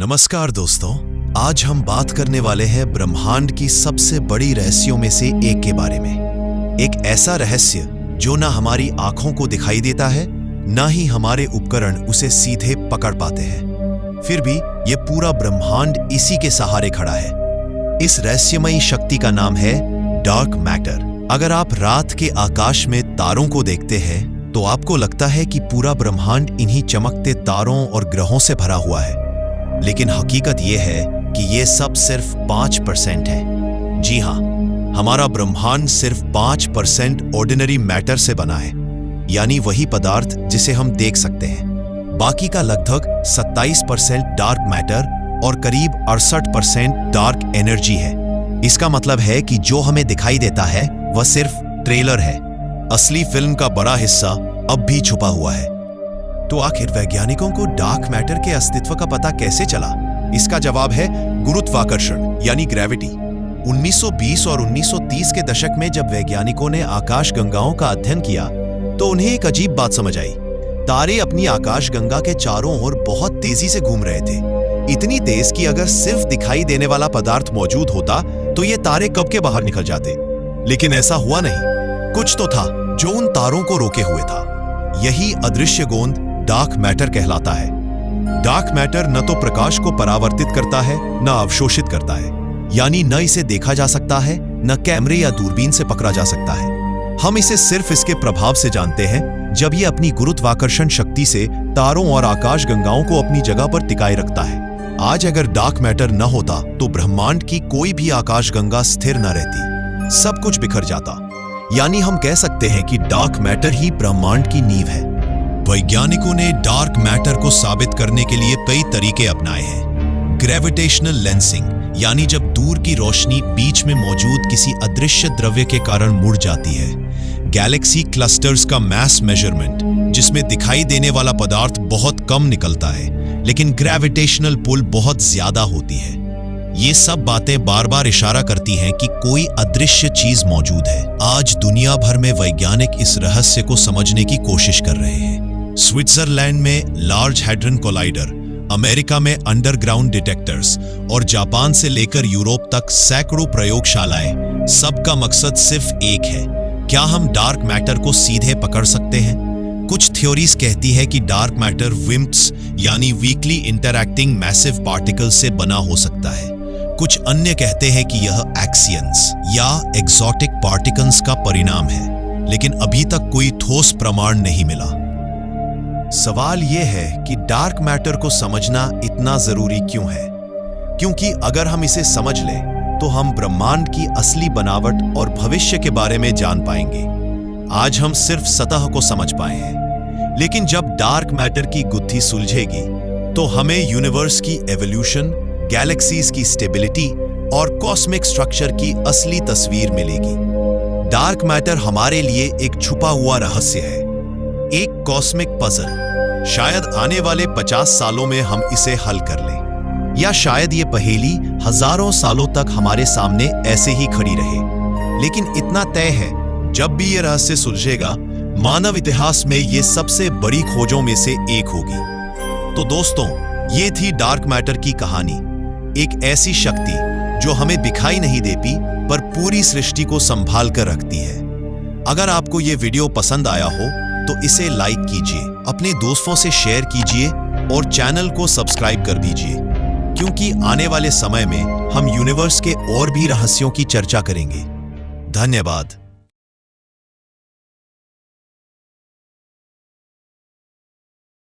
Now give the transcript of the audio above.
नमस्कार दोस्तों, आज हम बात करने वाले हैं ब्रह्मांड की सबसे बड़ी रहस्यों में से एक के बारे में। एक ऐसा रहस्य जो ना हमारी आंखों को दिखाई देता है, ना ही हमारे उपकरण उसे सीधे पकड़ पाते हैं। फिर भी ये पूरा ब्रह्मांड इसी के सहारे खड़ा है। इस रहस्यमयी शक्ति का नाम है डार्क मैटर। अगर आप रात के आकाश में तारों को देखते हैं तो आपको लगता है कि पूरा ब्रह्मांड इन्हीं चमकते तारों और ग्रहों से भरा हुआ है, लेकिन हकीकत यह है कि ये सब सिर्फ 5% है। जी हाँ, हमारा ब्रह्मांड सिर्फ 5% ऑर्डिनरी मैटर से बना है, यानी वही पदार्थ जिसे हम देख सकते हैं। बाकी का लगभग 27% डार्क मैटर और करीब 68% डार्क एनर्जी है। इसका मतलब है कि जो हमें दिखाई देता है वह सिर्फ ट्रेलर है। असली फिल्म का बड़ा हिस्सा अब भी छुपा हुआ है। तो आखिर वैज्ञानिकों को डार्क मैटर के अस्तित्व का पता कैसे चला? इसका जवाब है गुरुत्वाकर्षण यानी ग्रेविटी। 1920 और 1930 के दशक में जब वैज्ञानिकों ने आकाशगंगाओं का अध्ययन किया तो उन्हें एक अजीब बात समझ आई। तारे अपनी आकाशगंगा के चारों ओर बहुत तेजी से घूम रहे थे, इतनी तेज कि अगर सिर्फ दिखाई देने वाला पदार्थ मौजूद होता तो ये तारे कब के बाहर निकल जाते। लेकिन ऐसा हुआ नहीं। कुछ तो था जो उन तारों को रोके हुए था। यही अदृश्य गोंद डार्क मैटर कहलाता है। डार्क मैटर न तो प्रकाश को परावर्तित करता है, न अवशोषित करता है, यानी न इसे देखा जा सकता है, न कैमरे या दूरबीन से पकड़ा जा सकता है। हम इसे सिर्फ इसके प्रभाव से जानते हैं, जब ये अपनी गुरुत्वाकर्षण शक्ति से तारों और आकाशगंगाओं को अपनी जगह पर टिकाए रखता है। आज अगर डार्क मैटर न होता तो ब्रह्मांड की कोई भी आकाशगंगा स्थिर न रहती, सब कुछ बिखर जाता। यानी हम कह सकते हैं कि डार्क मैटर ही ब्रह्मांड की नींव है। वैज्ञानिकों ने डार्क मैटर को साबित करने के लिए कई तरीके अपनाए हैं। ग्रेविटेशनल लेंसिंग, यानी जब दूर की रोशनी बीच में मौजूद किसी अदृश्य द्रव्य के कारण मुड़ जाती है। गैलेक्सी क्लस्टर्स का मास मेजरमेंट, जिसमें दिखाई देने वाला पदार्थ बहुत कम निकलता है लेकिन ग्रेविटेशनल पुल बहुत ज्यादा होती है। ये सब बातें बार बार इशारा करती हैं कि कोई अदृश्य चीज मौजूद है। आज दुनिया भर में वैज्ञानिक इस रहस्य को समझने की कोशिश कर रहे हैं। स्विट्जरलैंड में लार्ज हैड्रन कोलाइडर, अमेरिका में अंडरग्राउंड डिटेक्टर्स और जापान से लेकर यूरोप तक सैकड़ों प्रयोगशालाएं, सबका मकसद सिर्फ एक है। क्या हम डार्क मैटर को सीधे पकड़ सकते हैं? कुछ थ्योरीज कहती है कि डार्क मैटर विम्प्स यानी वीकली इंटरैक्टिंग मैसिव पार्टिकल्स से बना हो सकता है। कुछ अन्य कहते हैं कि यह एक्सियंस या एक्सोटिक पार्टिकल्स का परिणाम है, लेकिन अभी तक कोई ठोस प्रमाण नहीं मिला। सवाल यह है कि डार्क मैटर को समझना इतना जरूरी क्यों है? क्योंकि अगर हम इसे समझ लें तो हम ब्रह्मांड की असली बनावट और भविष्य के बारे में जान पाएंगे। आज हम सिर्फ सतह को समझ पाए हैं, लेकिन जब डार्क मैटर की गुत्थी सुलझेगी तो हमें यूनिवर्स की एवोल्यूशन, गैलेक्सीज की स्टेबिलिटी और कॉस्मिक स्ट्रक्चर की असली तस्वीर मिलेगी। डार्क मैटर हमारे लिए एक छुपा हुआ रहस्य है, एक कॉस्मिक पजल। शायद आने वाले 50 सालों में हम इसे हल कर लें, या शायद ये पहेली हजारों सालों तक हमारे सामने ऐसे ही खड़ी रहे। लेकिन इतना तय है, जब भी ये रहस्य सुलझेगा, मानव इतिहास में ये सबसे बड़ी खोजों में से एक होगी। तो दोस्तों, ये थी डार्क मैटर की कहानी। एक ऐसी शक्ति जो हमें दिखाई नहीं देती पर पूरी सृष्टि को संभाल कर रखती है। अगर आपको ये वीडियो पसंद आया हो तो इसे लाइक कीजिए, अपने दोस्तों से शेयर कीजिए और चैनल को सब्सक्राइब कर दीजिए, क्योंकि आने वाले समय में हम यूनिवर्स के और भी रहस्यों की चर्चा करेंगे। धन्यवाद।